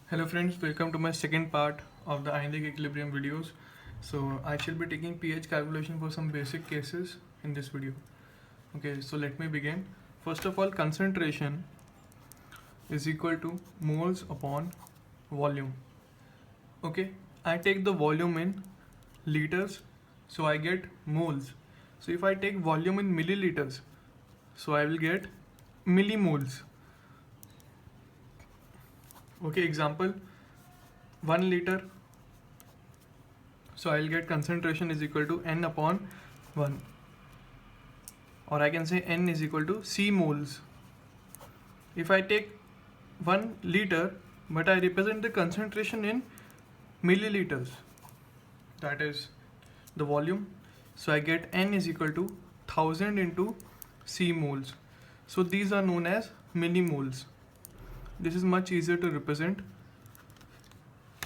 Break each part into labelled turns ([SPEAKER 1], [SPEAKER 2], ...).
[SPEAKER 1] Hello friends, welcome to my second part of the ionic equilibrium videos. So I shall be taking pH calculation for some basic cases in this video. Okay, so let me begin. First of all, concentration is equal to moles upon volume. Okay, I take the volume in liters, so I get moles. So if I take volume in milliliters, so I will get millimoles. Okay, example 1 liter, so I'll get concentration is equal to n upon 1, or I can say n is equal to C moles. If I take 1 liter but I represent the concentration in milliliters, that is the volume, so I get n is equal to 1000 into C moles. So these are known as millimoles. This is much easier to represent.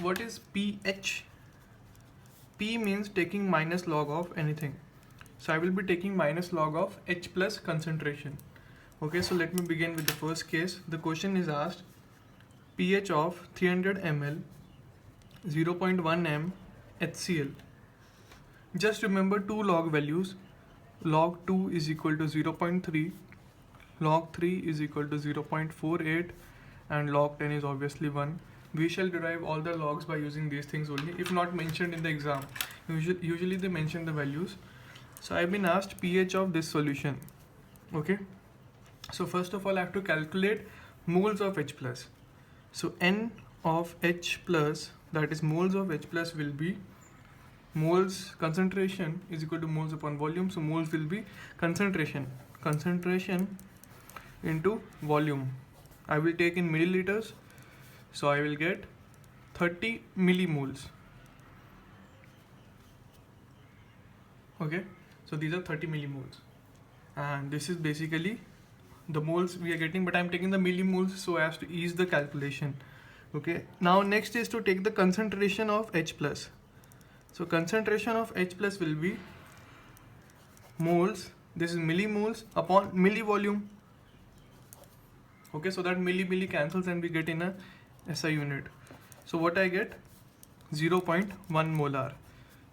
[SPEAKER 1] What is pH? P means taking minus log of anything. So I will be taking minus log of H plus concentration. Okay, so let me begin with the first case. The question is asked pH of 300 ml 0.1 m HCl. Just remember two log values. Log 2 is equal to 0.3, log 3 is equal to 0.48, and log 10 is obviously 1. We shall derive all the logs by using these things only, if not mentioned in the exam. Usually they mention the values. So I've been asked pH of this solution. Okay, so first of all I have to calculate moles of H plus. So N of H plus, that is moles of H plus, will be moles concentration is equal to moles upon volume. So moles will be concentration into volume. I will take in milliliters, so I will get 30 millimoles. Okay, so these are 30 millimoles, and this is basically the moles we are getting, but I'm taking the millimoles so as to ease the calculation. Okay, now next is to take the concentration of H plus. So concentration of H plus will be moles, this is millimoles upon millivolume. Okay, so that milli cancels and we get in a SI unit. So what I get? 0.1 molar.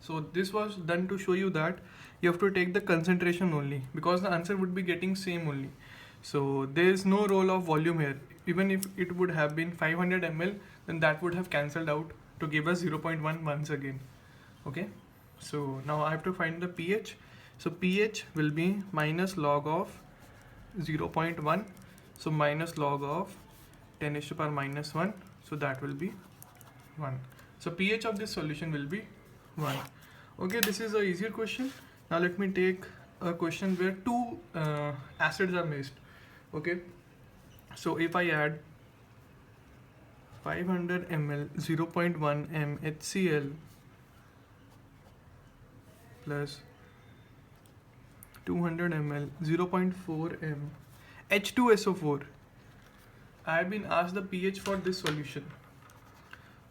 [SPEAKER 1] So this was done to show you that you have to take the concentration only, because the answer would be getting same only. So there is no role of volume here. Even if it would have been 500 ml, then that would have cancelled out to give us 0.1 once again. Okay, so now I have to find the pH. So pH will be minus log of 0.1. So minus log of 10 raised to power minus 1. So that will be 1. So pH of this solution will be 1. Okay, this is a easier question. Now let me take a question where two acids are mixed. Okay, so if I add 500 ml 0.1 m HCl plus 200 ml 0.4 m H2SO4, I have been asked the pH for this solution.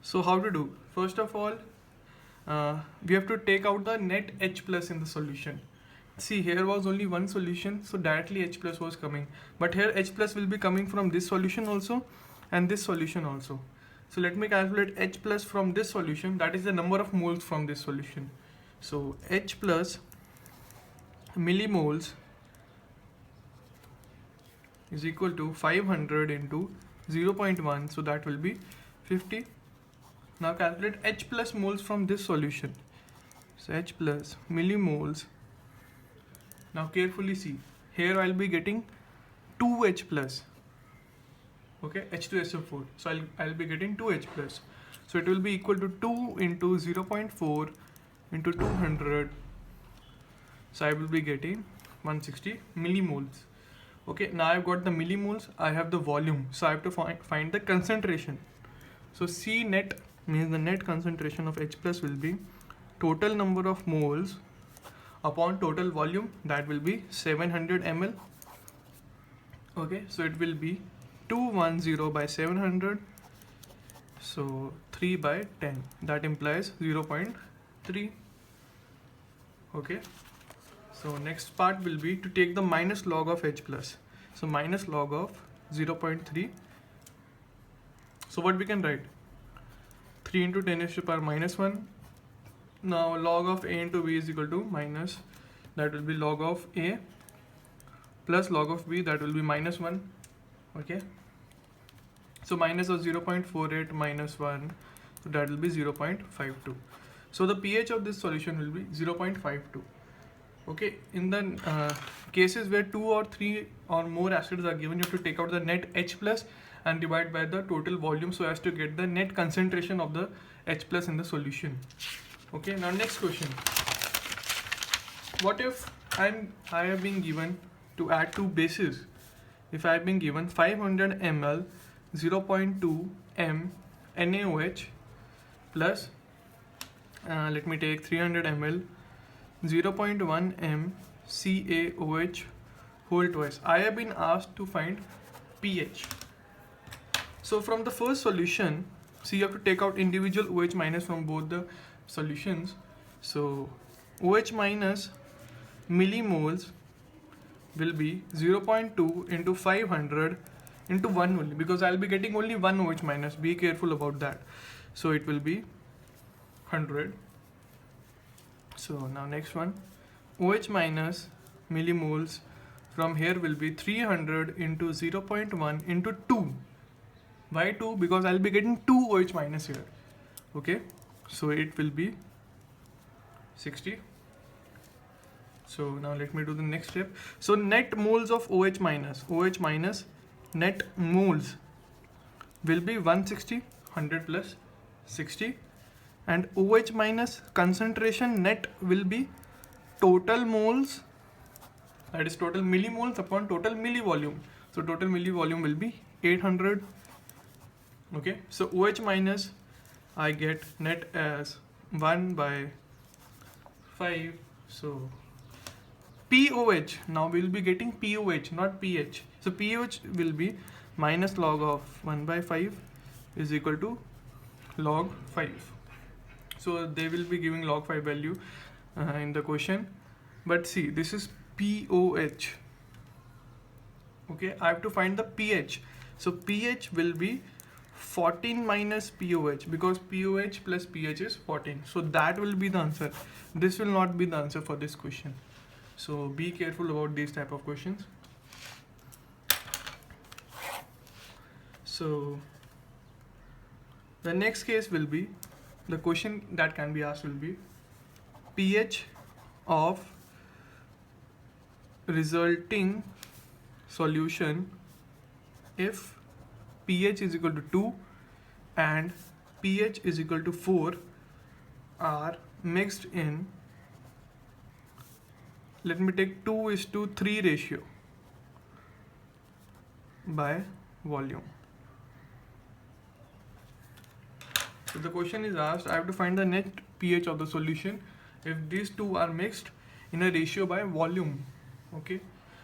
[SPEAKER 1] So how to do? First of all, we have to take out the net H plus in the solution. See, here was only one solution, so directly H plus was coming, but here H plus will be coming from this solution also and this solution also. So let me calculate H plus from this solution, that is the number of moles from this solution. So H plus millimoles is equal to 500 into 0.1, so that will be 50. Now calculate H plus moles from this solution. So H plus millimoles. Now carefully see, here I'll be getting 2H plus. Okay, H2SO4. So I'll be getting 2H plus. So it will be equal to 2 into 0.4 into 200. So I will be getting 160 millimoles. Okay, now I've got the millimoles, I have the volume, so I have to find the concentration. So C net means the net concentration of H plus will be total number of moles upon total volume, that will be 700 ml. Okay, so it will be 210 by 700, so 3 by 10, that implies 0.3. Okay, so next part will be to take the minus log of H plus. So minus log of 0.3. So what we can write? 3 into 10 raised to power minus 1. Now log of a into b is equal to minus, that will be log of a plus log of b, that will be minus 1. Okay, so minus of 0.48 minus 1, so that will be 0.52. So the pH of this solution will be 0.52. Okay, in the cases where 2 or 3 or more acids are given, you have to take out the net H plus and divide by the total volume so as to get the net concentration of the H plus in the solution. Okay, now next question. What if I have been given to add two bases? If I have been given 500 ml 0.2 m NaOH plus let me take 300 ml 0.1 m CaOH whole twice. I have been asked to find pH. So from the first solution, see, you have to take out individual OH minus from both the solutions. So OH minus millimoles will be 0.2 into 500 into 1 only, because I'll be getting only one OH minus. Be careful about that. So it will be 100. So now next one, OH minus millimoles from here will be 300 into 0.1 into 2. Why 2? Because I'll be getting 2 OH minus here. Okay, so it will be 60. So now let me do the next step. So net moles of OH minus net moles will be 160, 100 plus 60, and OH minus concentration net will be total moles, that is total millimoles upon total millivolume. So total millivolume will be 800. Okay, so OH minus I get net as 1 by 5. So POH, now we will be getting POH, not pH. So POH will be minus log of 1 by 5 is equal to log 5. So they will be giving log 5 value in the question. But see, this is POH. Okay, I have to find the pH. So pH will be 14 minus POH, because POH plus pH is 14. So that will be the answer. This will not be the answer for this question. So be careful about these type of questions. So the next case will be, the question that can be asked will be pH of resulting solution if pH is equal to 2 and pH is equal to 4 are mixed in, let me take 2:3 ratio by volume. So the question is asked, I have to find the net pH of the solution if these two are mixed in a ratio by volume. Okay,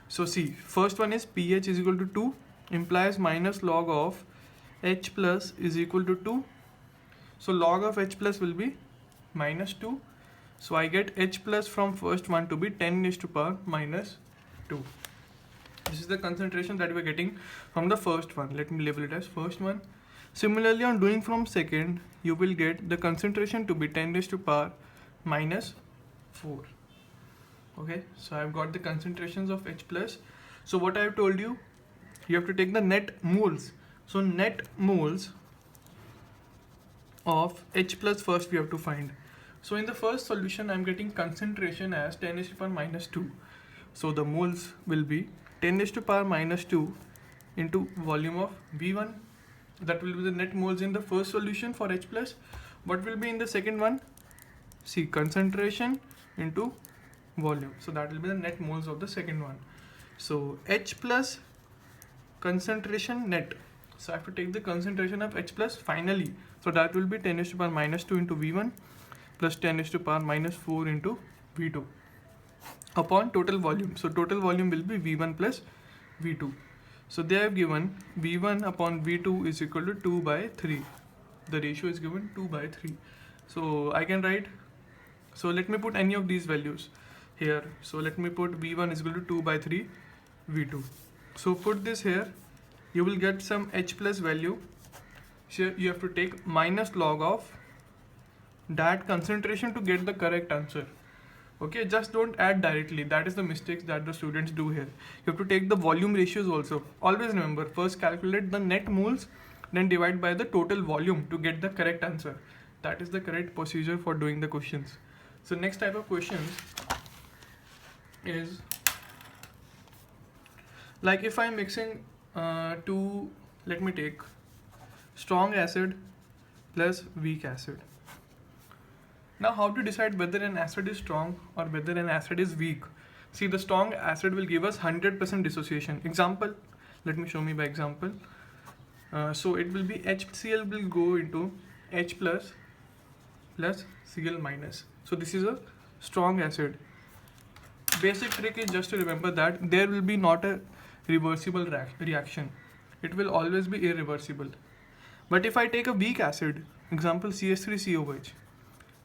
[SPEAKER 1] so see, first one is pH is equal to 2 implies minus log of H plus is equal to 2. So log of H plus will be minus 2. So I get H plus from first one to be 10 raised to power minus 2. This is the concentration that we are getting from the first one. Let me label it as first one. Similarly, on doing from second, you will get the concentration to be 10 raised to power minus 4. Okay, so I have got the concentrations of H plus. So what I have told you, you have to take the net moles. So net moles of H plus first we have to find. So in the first solution, I am getting concentration as 10 raised to power minus 2. So the moles will be 10 raised to power minus 2 into volume of V1. That will be the net moles in the first solution for H plus. What will be in the second one? See, concentration into volume. So that will be the net moles of the second one. So H plus concentration net. So I have to take the concentration of H plus finally. So that will be 10 raised to power minus 2 into V1 plus 10 raised to power minus 4 into V2 upon total volume. So total volume will be V1 plus V2. So they have given V1 upon V2 is equal to 2 by 3. The ratio is given 2 by 3. So I can write, so let me put any of these values here. So let me put V1 is equal to 2 by 3 V2. So put this here, you will get some H plus value. So you have to take minus log of that concentration to get the correct answer. Okay, just don't add directly. That is the mistakes that the students do here. You have to take the volume ratios also. Always remember, first calculate the net moles, then divide by the total volume to get the correct answer. That is the correct procedure for doing the questions. So next type of questions is like if I'm mixing two, let me take strong acid plus weak acid. Now how to decide whether an acid is strong or whether an acid is weak? See, the strong acid will give us 100% dissociation. Example, let me show me by example. So it will be HCl will go into H plus Cl minus. So this is a strong acid. Basic trick is just to remember that there will be not a reversible reaction. It will always be irreversible. But if I take a weak acid, example CH3COH,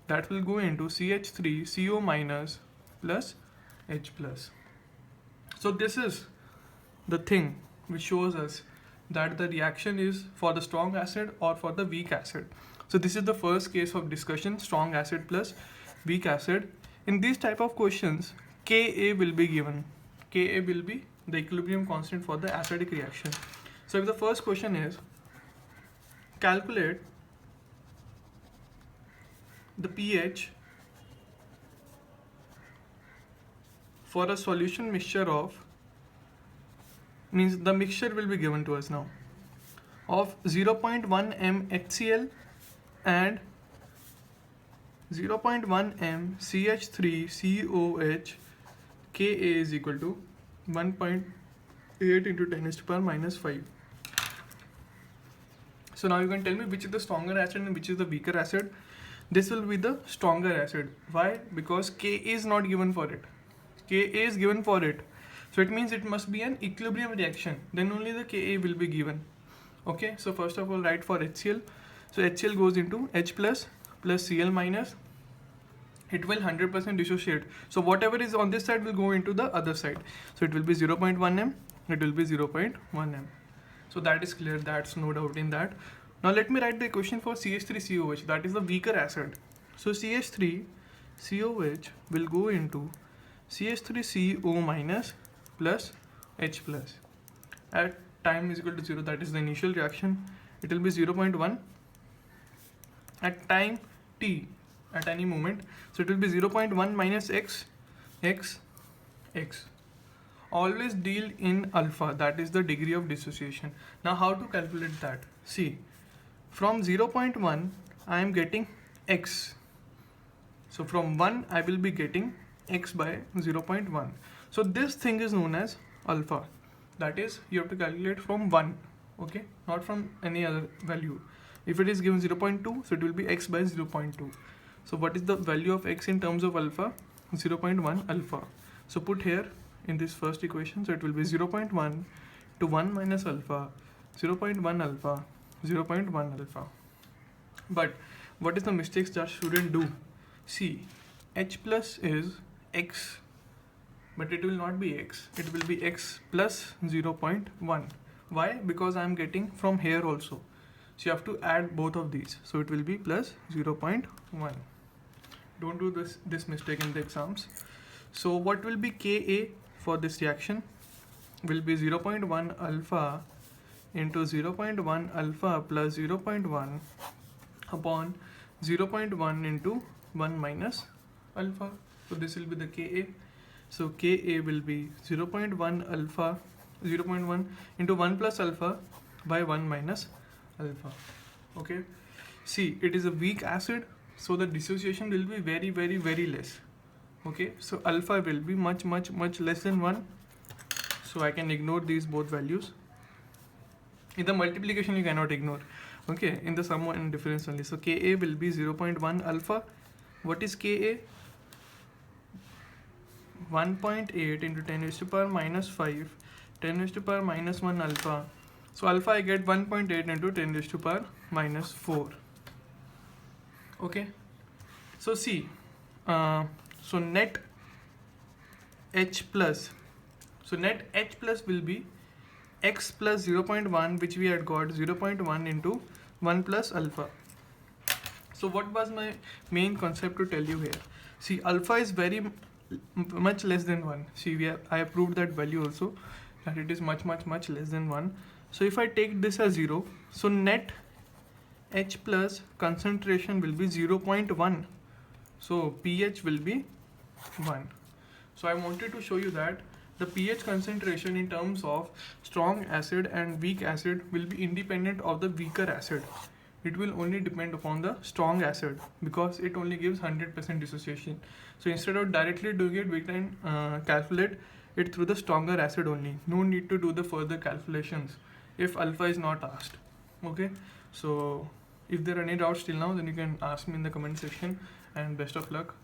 [SPEAKER 1] that will go into CH3CO minus plus H plus. So this is the thing which shows us that the reaction is for the strong acid or for the weak acid. So this is the first case of discussion, strong acid plus weak acid. In these type of questions, Ka will be given. Ka will be the equilibrium constant for the acidic reaction. So if the first question is calculate the pH for a solution mixture of, means the mixture will be given to us now, of 0.1 m HCl and 0.1 m CH3COH. Ka is equal to 1.8 into 10 raised to power minus 5. So now you can tell me which is the stronger acid and which is the weaker acid. This will be the stronger acid. Why? Because Ka is not given for it. Ka is given for it. So it means it must be an equilibrium reaction. Then only the Ka will be given. Okay, so first of all write for HCl. So HCl goes into H plus Cl minus. It will 100% dissociate. So whatever is on this side will go into the other side. So it will be 0.1 m. It will be 0.1 m. So that is clear. That's no doubt in that. Now let me write the equation for CH3COH, that is the weaker acid. So CH3COH will go into CH3CO minus plus H plus. At time is equal to 0, that is the initial reaction. It will be 0.1. At time t, at any moment, so it will be 0.1 minus x. Always deal in alpha, that is the degree of dissociation. Now how to calculate that? See, from 0.1 I am getting x. So from 1 I will be getting x by 0.1. So this thing is known as alpha. That is, you have to calculate from 1, okay, not from any other value. If it is given 0.2, so it will be x by 0.2. So what is the value of x in terms of alpha? 0.1 alpha. So put here in this first equation, so it will be 0.1 to 1 minus alpha, 0.1 alpha, 0.1 alpha. But what is the mistakes that student do? See, H plus is x, but it will not be x. It will be x plus 0.1. Why? Because I am getting from here also. So you have to add both of these. So it will be plus 0.1. Don't do this mistake in the exams. So what will be Ka for this reaction? Will be 0.1 alpha into 0.1 alpha plus 0.1 upon 0.1 into 1 minus alpha. So this will be the Ka. So Ka will be 0.1 alpha, 0.1 into 1 plus alpha by 1 minus alpha. Okay. See, it is a weak acid, so the dissociation will be very, very, very less. Okay. So alpha will be much, much, much less than 1. So I can ignore these both values. In the multiplication you cannot ignore. Okay. In the sum and difference only. So Ka will be 0.1 alpha. What is Ka? 1.8 into 10 raised to power minus 5, 10 raised to power minus 1 alpha. So alpha I get 1.8 into 10 raised to power minus 4. Okay. So see, so net H plus. So net H plus will be x plus 0.1, which we had got 0.1 into 1 plus alpha. So what was my main concept to tell you here? See, alpha is very much less than 1. See, I have proved that value also, that it is much less than 1. So if I take this as 0, so net H plus concentration will be 0.1. So pH will be 1. So I wanted to show you that the pH concentration in terms of strong acid and weak acid will be independent of the weaker acid. It will only depend upon the strong acid because it only gives 100% dissociation. So instead of directly doing it, we can calculate it through the stronger acid only. No need to do the further calculations if alpha is not asked. Okay, so if there are any doubts till now, then you can ask me in the comment section, and best of luck.